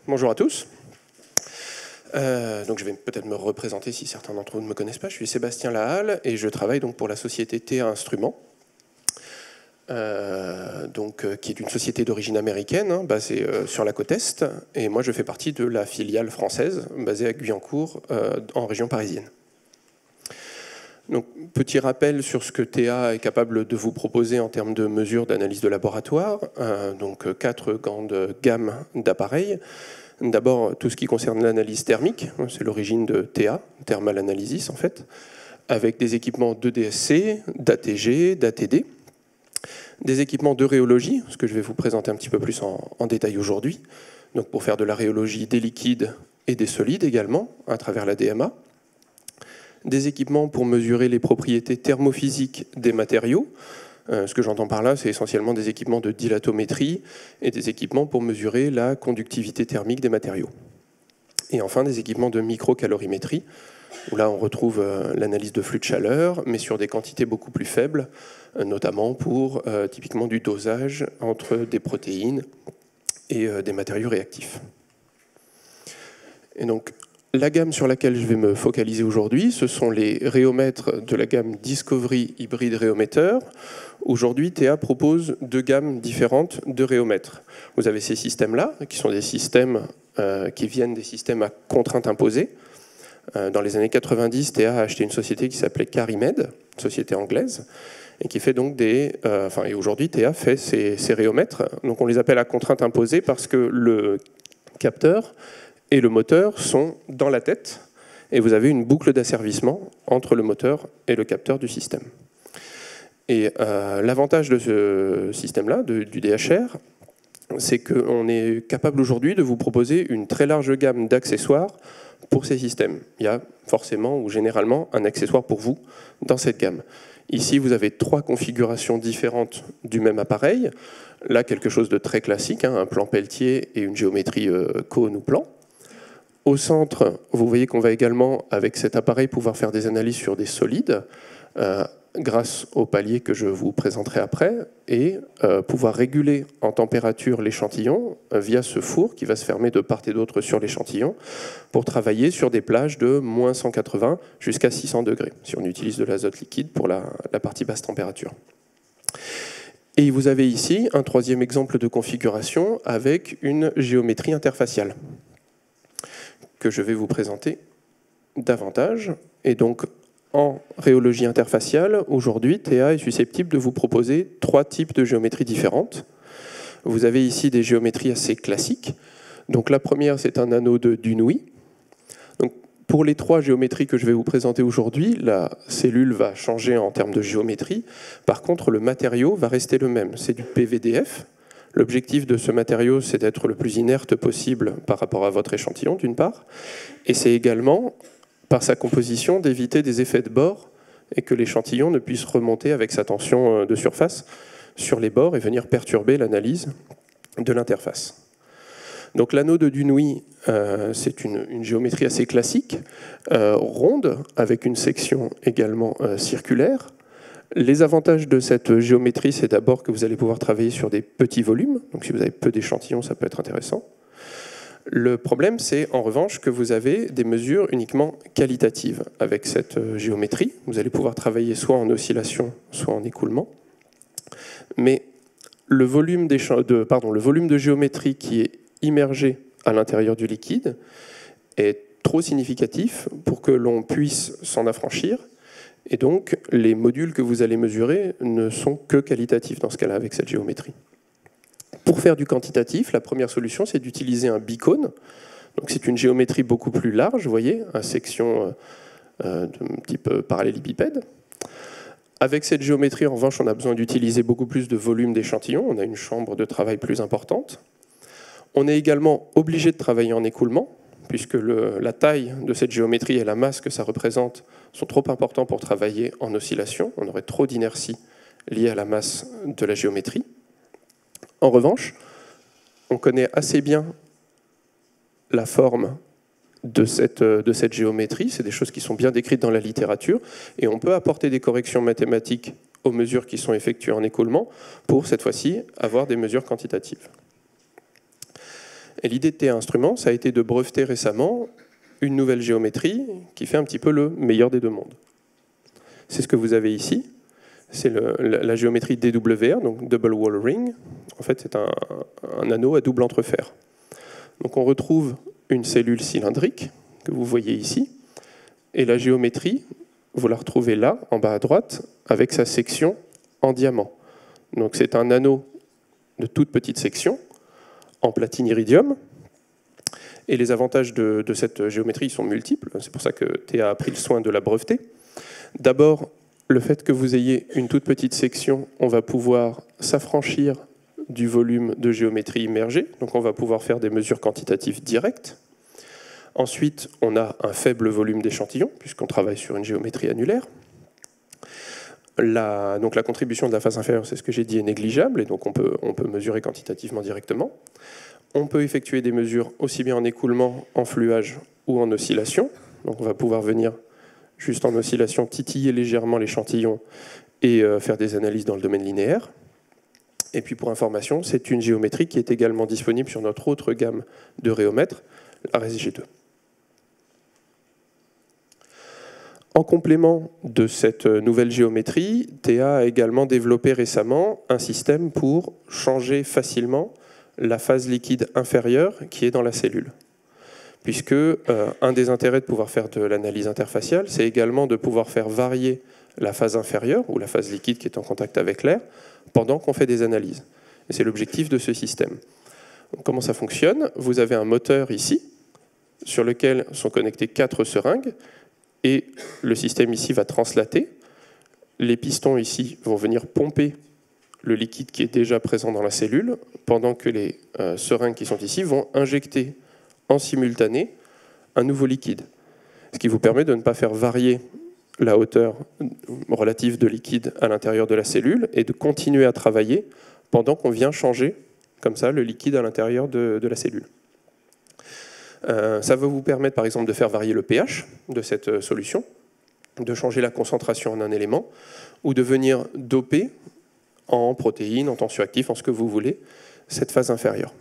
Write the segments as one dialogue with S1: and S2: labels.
S1: Bonjour à tous. Donc je vais peut-être me représenter si certains d'entre vous ne me connaissent pas. Je suis Sébastien Lahalle et je travaille donc pour la société TA Instruments, qui est une société d'origine américaine, basée sur la côte Est. Et moi, je fais partie de la filiale française, basée à Guyancourt, en région parisienne. Donc, petit rappel sur ce que TA est capable de vous proposer en termes de mesures d'analyse de laboratoire. Donc 4 grandes gammes d'appareils. D'abord, tout ce qui concerne l'analyse thermique, c'est l'origine de TA, Thermal Analysis en fait, avec des équipements de DSC, d'ATG, d'ATD, des équipements de rhéologie, ce que je vais vous présenter un petit peu plus en détail aujourd'hui, donc pour faire de la rhéologie des liquides et des solides également, à travers la DMA, des équipements pour mesurer les propriétés thermophysiques des matériaux. Ce que j'entends par là, c'est essentiellement des équipements de dilatométrie et des équipements pour mesurer la conductivité thermique des matériaux. Et enfin, des équipements de microcalorimétrie, où là, on retrouve l'analyse de flux de chaleur, mais sur des quantités beaucoup plus faibles, notamment pour typiquement du dosage entre des protéines et des matériaux réactifs. Et donc, la gamme sur laquelle je vais me focaliser aujourd'hui, ce sont les rhéomètres de la gamme Discovery Hybrid Rhéometer. Aujourd'hui, TA propose 2 gammes différentes de rhéomètres. Vous avez ces systèmes-là, qui sont des systèmes qui viennent des systèmes à contrainte imposée. Dans les années 90, TA a acheté une société qui s'appelait Carimed, une société anglaise, et qui fait donc et aujourd'hui, TA fait ces rhéomètres. Donc on les appelle à contrainte imposée parce que le capteur et le moteur sont dans la tête, et vous avez une boucle d'asservissement entre le moteur et le capteur du système. Et l'avantage de ce système-là, du DHR, c'est qu'on est capable aujourd'hui de vous proposer une très large gamme d'accessoires pour ces systèmes. Il y a forcément ou généralement un accessoire pour vous dans cette gamme. Ici, vous avez 3 configurations différentes du même appareil. Là, quelque chose de très classique, un plan Peltier et une géométrie cône ou plan. Au centre, vous voyez qu'on va également, avec cet appareil, pouvoir faire des analyses sur des solides, grâce au palier que je vous présenterai après, et pouvoir réguler en température l'échantillon via ce four qui va se fermer de part et d'autre sur l'échantillon, pour travailler sur des plages de moins 180 jusqu'à 600 degrés, si on utilise de l'azote liquide pour la partie basse température. Et vous avez ici un 3e exemple de configuration avec une géométrie interfaciale, que je vais vous présenter davantage. Et donc, en rhéologie interfaciale, aujourd'hui, TA est susceptible de vous proposer 3 types de géométries différentes. Vous avez ici des géométries assez classiques. Donc, la première, c'est un anneau d'Unui. Donc, pour les 3 géométries que je vais vous présenter aujourd'hui, la cellule va changer en termes de géométrie. Par contre, le matériau va rester le même. C'est du PVDF. L'objectif de ce matériau, c'est d'être le plus inerte possible par rapport à votre échantillon, d'une part, et c'est également, par sa composition, d'éviter des effets de bord et que l'échantillon ne puisse remonter avec sa tension de surface sur les bords et venir perturber l'analyse de l'interface. Donc l'anneau de Dunui, c'est une géométrie assez classique, ronde, avec une section également circulaire. Les avantages de cette géométrie, c'est d'abord que vous allez pouvoir travailler sur des petits volumes. Donc si vous avez peu d'échantillons, ça peut être intéressant. Le problème, c'est en revanche que vous avez des mesures uniquement qualitatives. Avec cette géométrie, vous allez pouvoir travailler soit en oscillation, soit en écoulement. Mais le volume de géométrie qui est immergé à l'intérieur du liquide est trop significatif pour que l'on puisse s'en affranchir. Et donc, les modules que vous allez mesurer ne sont que qualitatifs dans ce cas-là avec cette géométrie. Pour faire du quantitatif, la première solution, c'est d'utiliser un bicône. Donc, c'est une géométrie beaucoup plus large, vous voyez, à section de type parallélépipède. Avec cette géométrie, en revanche, on a besoin d'utiliser beaucoup plus de volume d'échantillons. On a une chambre de travail plus importante. On est également obligé de travailler en écoulement, puisque la taille de cette géométrie et la masse que ça représente sont trop importants pour travailler en oscillation. On aurait trop d'inertie liée à la masse de la géométrie. En revanche, on connaît assez bien la forme de cette géométrie. C'est des choses qui sont bien décrites dans la littérature, et on peut apporter des corrections mathématiques aux mesures qui sont effectuées en écoulement pour, cette fois-ci, avoir des mesures quantitatives. Et l'idée de TA Instruments, ça a été de breveter récemment une nouvelle géométrie qui fait un petit peu le meilleur des deux mondes. C'est ce que vous avez ici. C'est la géométrie DWR, donc Double Wall Ring. En fait, c'est un anneau à double entrefer. Donc on retrouve une cellule cylindrique que vous voyez ici. Et la géométrie, vous la retrouvez là, en bas à droite, avec sa section en diamant. Donc c'est un anneau de toute petite section, en platine iridium. Et les avantages de cette géométrie sont multiples. C'est pour ça que TA a pris le soin de la breveter. D'abord, le fait que vous ayez une toute petite section, on va pouvoir s'affranchir du volume de géométrie immergée. Donc on va pouvoir faire des mesures quantitatives directes. Ensuite, on a un faible volume d'échantillons, puisqu'on travaille sur une géométrie annulaire. Donc la contribution de la face inférieure, c'est ce que j'ai dit, est négligeable, et donc on peut mesurer quantitativement directement. On peut effectuer des mesures aussi bien en écoulement, en fluage ou en oscillation. Donc on va pouvoir venir juste en oscillation titiller légèrement l'échantillon et faire des analyses dans le domaine linéaire. Et puis pour information, c'est une géométrie qui est également disponible sur notre autre gamme de rhéomètres, l'ARES-G2. En complément de cette nouvelle géométrie, TA a également développé récemment un système pour changer facilement la phase liquide inférieure qui est dans la cellule. Puisque un des intérêts de pouvoir faire de l'analyse interfaciale, c'est également de pouvoir faire varier la phase inférieure, ou la phase liquide qui est en contact avec l'air, pendant qu'on fait des analyses. Et c'est l'objectif de ce système. Donc, comment ça fonctionne? Vous avez un moteur ici, sur lequel sont connectées 4 seringues, et le système ici va translater. Les pistons ici vont venir pomper le liquide qui est déjà présent dans la cellule, pendant que les seringues qui sont ici vont injecter en simultané un nouveau liquide. Ce qui vous permet de ne pas faire varier la hauteur relative de liquide à l'intérieur de la cellule et de continuer à travailler pendant qu'on vient changer, comme ça, le liquide à l'intérieur de la cellule. Ça va vous permettre, par exemple, de faire varier le pH de cette solution, de changer la concentration en un élément, ou de venir doper en protéines, en tensioactifs, en ce que vous voulez, cette phase inférieure.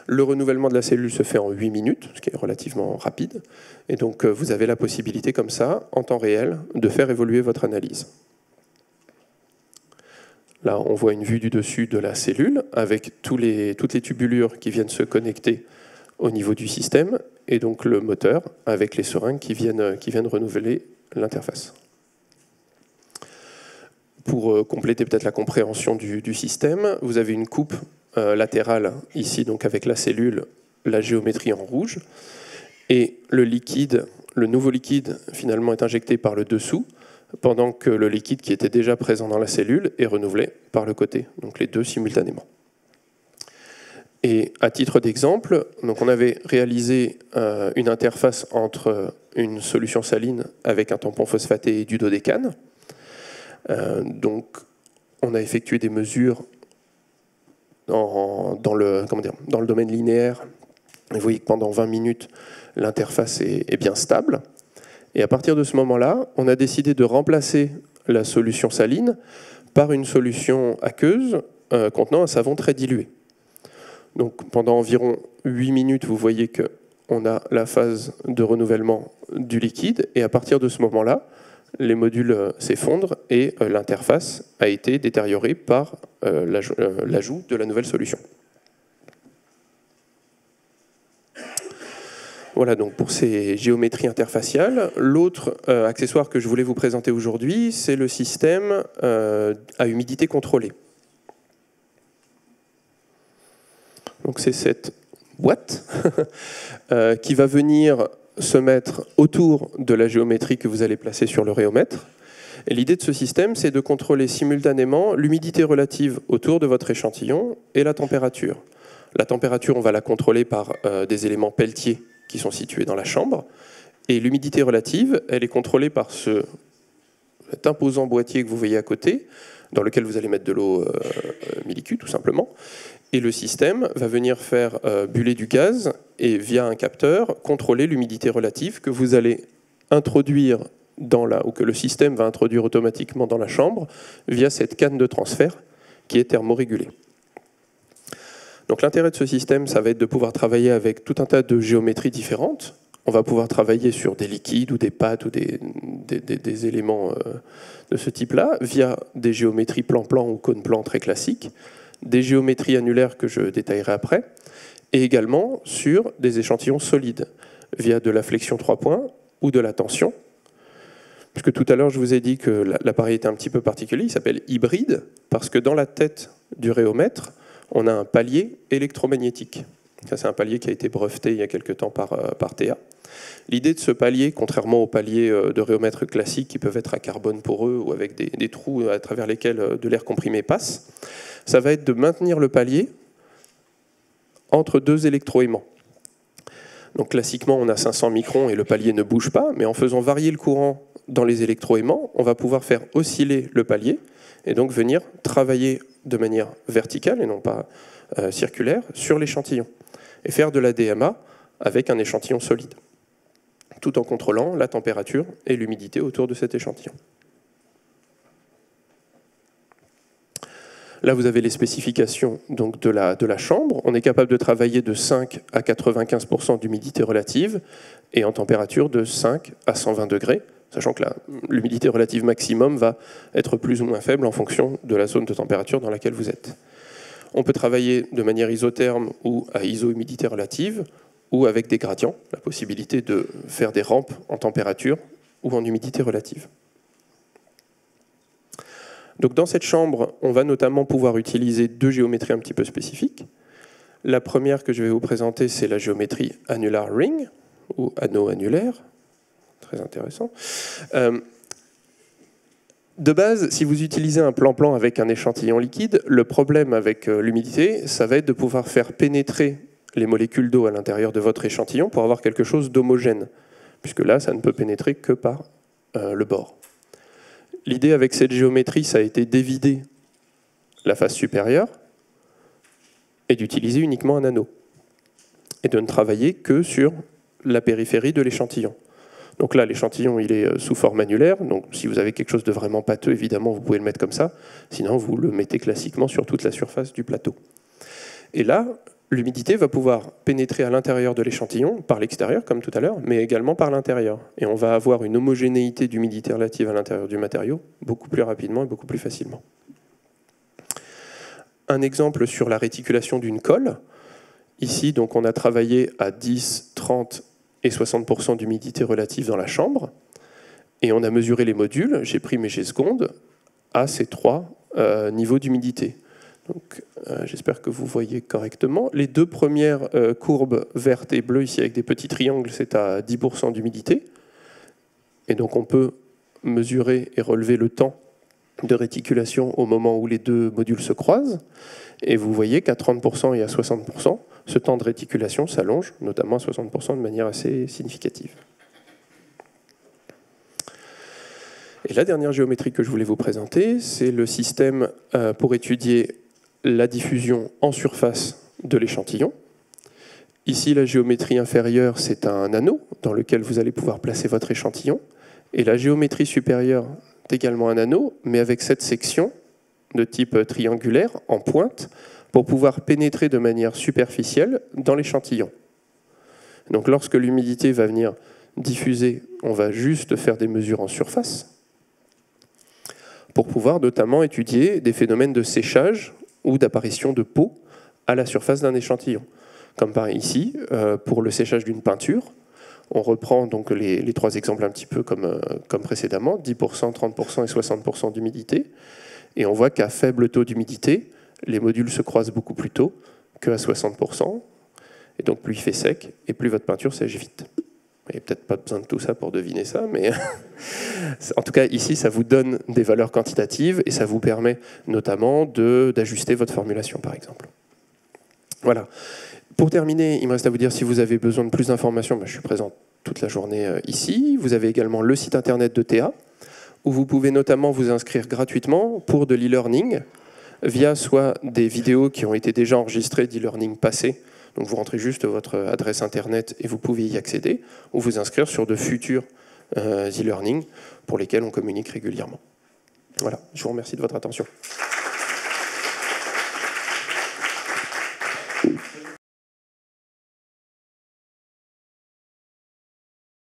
S1: Le renouvellement de la cellule se fait en 8 minutes, ce qui est relativement rapide, et donc vous avez la possibilité, comme ça, en temps réel, de faire évoluer votre analyse. Là, on voit une vue du dessus de la cellule, avec toutes les tubulures qui viennent se connecter au niveau du système, et donc le moteur avec les seringues qui viennent renouveler l'interface. Pour compléter peut-être la compréhension du système, vous avez une coupe latérale ici, donc avec la cellule, la géométrie en rouge, et le nouveau liquide finalement est injecté par le dessous, pendant que le liquide qui était déjà présent dans la cellule est renouvelé par le côté, donc les deux simultanément. Et à titre d'exemple, on avait réalisé une interface entre une solution saline avec un tampon phosphaté et du dodécane. Donc on a effectué des mesures dans le domaine linéaire. Et vous voyez que pendant 20 minutes, l'interface est bien stable. Et à partir de ce moment-là, on a décidé de remplacer la solution saline par une solution aqueuse contenant un savon très dilué. Donc pendant environ 8 minutes, vous voyez qu'on a la phase de renouvellement du liquide, et à partir de ce moment-là, les modules s'effondrent et l'interface a été détériorée par l'ajout de la nouvelle solution. Voilà donc pour ces géométries interfaciales. L'autre accessoire que je voulais vous présenter aujourd'hui, c'est le système à humidité contrôlée. Donc c'est cette boîte qui va venir se mettre autour de la géométrie que vous allez placer sur le rhéomètre. Et l'idée de ce système, c'est de contrôler simultanément l'humidité relative autour de votre échantillon et la température. La température, on va la contrôler par des éléments peltiers qui sont situés dans la chambre. Et l'humidité relative, elle est contrôlée par cet imposant boîtier que vous voyez à côté, dans lequel vous allez mettre de l'eau millicube, tout simplement. Et le système va venir faire buller du gaz et, via un capteur, contrôler l'humidité relative que vous allez introduire ou que le système va introduire automatiquement dans la chambre via cette canne de transfert qui est thermorégulée. Donc l'intérêt de ce système, ça va être de pouvoir travailler avec tout un tas de géométries différentes. On va pouvoir travailler sur des liquides ou des pâtes ou des éléments de ce type-là, via des géométries plan-plan ou cône-plan très classiques, des géométries annulaires que je détaillerai après, et également sur des échantillons solides, via de la flexion 3 points ou de la tension. Puisque tout à l'heure, je vous ai dit que l'appareil était un petit peu particulier, il s'appelle hybride, parce que dans la tête du réomètre, on a un palier électromagnétique. Ça, c'est un palier qui a été breveté il y a quelque temps par Théa. L'idée de ce palier, contrairement aux paliers de réomètre classiques qui peuvent être à carbone poreux ou avec des trous à travers lesquels de l'air comprimé passe, ça va être de maintenir le palier entre deux électroaimants. Donc classiquement, on a 500 microns et le palier ne bouge pas, mais en faisant varier le courant dans les électroaimants, on va pouvoir faire osciller le palier et donc venir travailler de manière verticale et non pas circulaire sur l'échantillon et faire de la DMA avec un échantillon solide, tout en contrôlant la température et l'humidité autour de cet échantillon. Là, vous avez les spécifications donc, de la chambre. On est capable de travailler de 5 à 95% d'humidité relative et en température de 5 à 120 degrés, sachant que l'humidité relative maximum va être plus ou moins faible en fonction de la zone de température dans laquelle vous êtes. On peut travailler de manière isotherme ou à iso-humidité relative, ou avec des gradients, la possibilité de faire des rampes en température ou en humidité relative. Donc dans cette chambre, on va notamment pouvoir utiliser deux géométries un petit peu spécifiques. La première que je vais vous présenter, c'est la géométrie annular ring, ou anneau annulaire. Très intéressant. De base, si vous utilisez un plan-plan avec un échantillon liquide, le problème avec l'humidité, ça va être de pouvoir faire pénétrer les molécules d'eau à l'intérieur de votre échantillon pour avoir quelque chose d'homogène, puisque là, ça ne peut pénétrer que par le bord. L'idée avec cette géométrie, ça a été d'évider la face supérieure et d'utiliser uniquement un anneau, et de ne travailler que sur la périphérie de l'échantillon. Donc là, l'échantillon, il est sous forme annulaire, donc si vous avez quelque chose de vraiment pâteux, évidemment, vous pouvez le mettre comme ça, sinon vous le mettez classiquement sur toute la surface du plateau. Et là, l'humidité va pouvoir pénétrer à l'intérieur de l'échantillon, par l'extérieur, comme tout à l'heure, mais également par l'intérieur. Et on va avoir une homogénéité d'humidité relative à l'intérieur du matériau beaucoup plus rapidement et beaucoup plus facilement. Un exemple sur la réticulation d'une colle. Ici, donc, on a travaillé à 10, 30 et 60% d'humidité relative dans la chambre. Et on a mesuré les modules, j'ai pris mes G-secondes, à ces trois niveaux d'humidité. Donc, j'espère que vous voyez correctement. Les deux premières courbes vertes et bleues, ici avec des petits triangles, c'est à 10% d'humidité. Et donc on peut mesurer et relever le temps de réticulation au moment où les deux modules se croisent. Et vous voyez qu'à 30% et à 60%, ce temps de réticulation s'allonge, notamment à 60% de manière assez significative. Et la dernière géométrie que je voulais vous présenter, c'est le système pour étudier la diffusion en surface de l'échantillon. Ici, la géométrie inférieure, c'est un anneau dans lequel vous allez pouvoir placer votre échantillon. Et la géométrie supérieure est également un anneau, mais avec cette section de type triangulaire en pointe pour pouvoir pénétrer de manière superficielle dans l'échantillon. Donc lorsque l'humidité va venir diffuser, on va juste faire des mesures en surface pour pouvoir notamment étudier des phénomènes de séchage ou d'apparition de peau à la surface d'un échantillon. Comme par ici, pour le séchage d'une peinture, on reprend donc les trois exemples un petit peu comme précédemment, 10%, 30% et 60% d'humidité, et on voit qu'à faible taux d'humidité, les modules se croisent beaucoup plus tôt qu'à 60%, et donc plus il fait sec, et plus votre peinture sèche vite. Il n'y a peut-être pas besoin de tout ça pour deviner ça, mais en tout cas, ici, ça vous donne des valeurs quantitatives et ça vous permet notamment d'ajuster votre formulation, par exemple. Voilà. Pour terminer, il me reste à vous dire, si vous avez besoin de plus d'informations, je suis présent toute la journée ici. Vous avez également le site internet de Théa, où vous pouvez notamment vous inscrire gratuitement pour de l'e-learning, via soit des vidéos qui ont été déjà enregistrées d'e-learning passé. Donc vous rentrez juste votre adresse internet et vous pouvez y accéder, ou vous inscrire sur de futurs e-learning pour lesquels on communique régulièrement. Voilà, je vous remercie de votre attention.